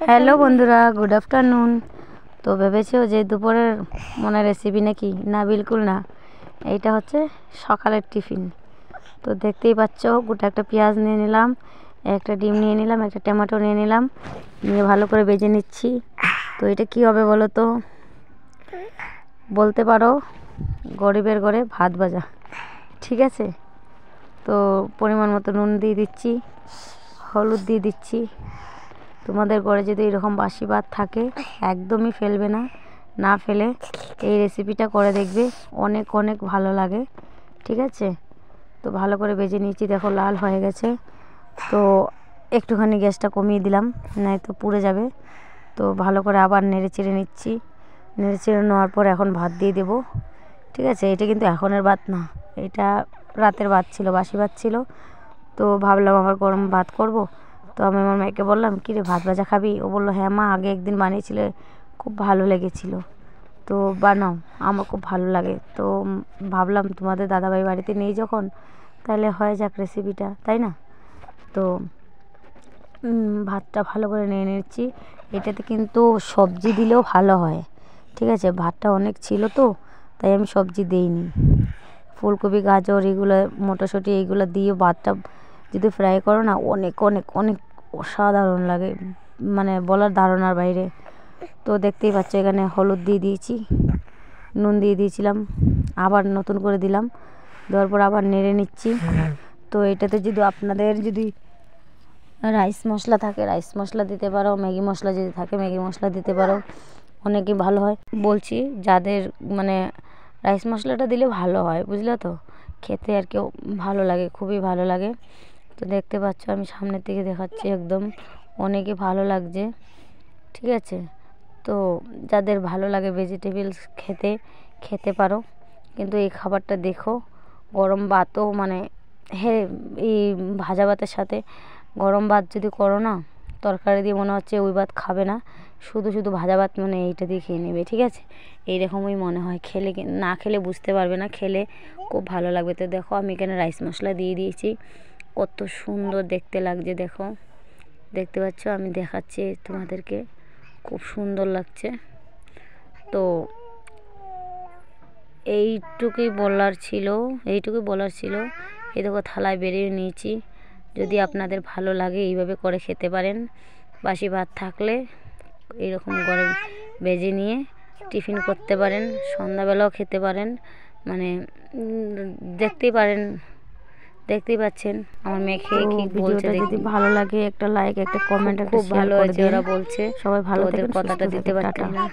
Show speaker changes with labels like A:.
A: Hello বন্ধুরা, good afternoon. তো ভেবেছো যে দুপুরের মনে রেসিপি নাকি? না, বিলকুল না। এইটা হচ্ছে সকালের টিফিন। তো দেখতেই পাচ্ছ, গোটা একটা পেঁয়াজ নিয়ে নিলাম, একটা ডিম নিয়ে নিলাম, একটা টমেটো নিয়ে নিলাম, নিয়ে ভালো করে ভেজে নিচ্ছি। তো এটা কী হবে বলো তো? বলতে পারো গরিবের ঘরে ভাত ভাজা, ঠিক আছে? তো পরিমাণ মতো নুন দিয়ে দিচ্ছি, হলুদ দিয়ে দিচ্ছি। তোমাদের ঘরে যদি এরকম বাসি ভাত থাকে একদমই ফেলবে না, না ফেলে এই রেসিপিটা করে দেখবে, অনেক অনেক ভালো লাগে, ঠিক আছে? তো ভালো করে ভেজে নিয়েছি, দেখো লাল হয়ে গেছে। তো একটুখানি গ্যাসটা কমিয়ে দিলাম, নাই তো পুড়ে যাবে। তো ভালো করে আবার নেড়ে চেড়ে নিচ্ছি। নেড়ে চেড়ে নেওয়ার পর এখন ভাত দিয়ে দেবো, ঠিক আছে? এটা কিন্তু এখনের ভাত না, এটা রাতের ভাত ছিল, বাসি ভাত ছিল। তো ভাবলাম আবার গরম ভাত করব। তো আমি আমার মেয়েকে বললাম, কী রে, ভাত ভাজা খাবি? ও বললো, হ্যাঁ মা, আগে একদিন বানিয়েছিলে, খুব ভালো লেগেছিলো, তো বানাও, আমার খুব ভালো লাগে। তো ভাবলাম তোমাদের দাদাভাই বাড়িতে নেই যখন, তাহলে হয়ে যাক রেসিপিটা, তাই না? তো ভাতটা ভালো করে নিয়ে নিচ্ছি। এটাতে কিন্তু সবজি দিলেও ভালো হয়, ঠিক আছে? ভাতটা অনেক ছিল তো, তাই আমি সবজি দিইনি। ফুলকপি, গাজর, এগুলো, মটরশুঁটি, এইগুলো দিয়ে ভাতটা যদি ফ্রাই করো না, অনেক অনেক অনেক অসাধারণ লাগে, মানে বলার ধারণার বাইরে। তো দেখতেই পাচ্ছ, এখানে হলুদ দিয়ে দিয়েছি, নুন দিয়ে দিয়েছিলাম, আবার নতুন করে দিলাম, দেওয়ার পর আবার নেড়ে নিচ্ছি। তো এটাতে যদি আপনাদের যদি রাইস মশলা থাকে রাইস মশলা দিতে পারো, ম্যাগি মশলা যদি থাকে ম্যাগি মশলা দিতে পারো, অনেকই ভালো হয়। বলছি যাদের মানে রাইস মশলাটা দিলে ভালো হয়, বুঝলে তো? খেতে আর কেউ ভালো লাগে, খুবই ভালো লাগে। তো দেখতে পাচ্ছ, আমি সামনের থেকে দেখাচ্ছি, একদম অনেকই ভালো লাগছে, ঠিক আছে? তো যাদের ভালো লাগে ভেজিটেবলস খেতে পারো, কিন্তু এই খাবারটা দেখো, গরম ভাতও মানে এই ভাজা ভাতের সাথে গরম ভাত যদি করো না, তরকারি দিয়ে, মনে হচ্ছে ওই ভাত খাবে না, শুধু শুধু ভাজা ভাত মানে এইটা দিয়ে খেয়ে নেবে, ঠিক আছে? এইরকমই মনে হয়, খেলে না খেলে বুঝতে পারবে না, খেলে খুব ভালো লাগবে। তো দেখো, আমি এখানে রাইস মশলা দিয়ে দিয়েছি, কত সুন্দর দেখতে লাগছে, দেখো, দেখতে পাচ্ছ? আমি দেখাচ্ছি তোমাদেরকে, খুব সুন্দর লাগছে। তো এইটুকুই বলার ছিল। এই দেখো, থালায় বেরিয়ে নিয়েছি। যদি আপনাদের ভালো লাগে এইভাবে করে খেতে পারেন, বাসি ভাত থাকলে এইরকম গরম ভেজে নিয়ে টিফিন করতে পারেন, সন্ধ্যাবেলাও খেতে পারেন, মানে দেখতেই পাচ্ছেন আমার মেয়ে খেয়ে কি বলছে। যদি ভালো লাগে একটা লাইক, একটা কমেন্ট, একটা শেয়ার করে দিন। ওরা বলছে সবাই ভালো, ওদের কথাটা দিতে পারতাম না।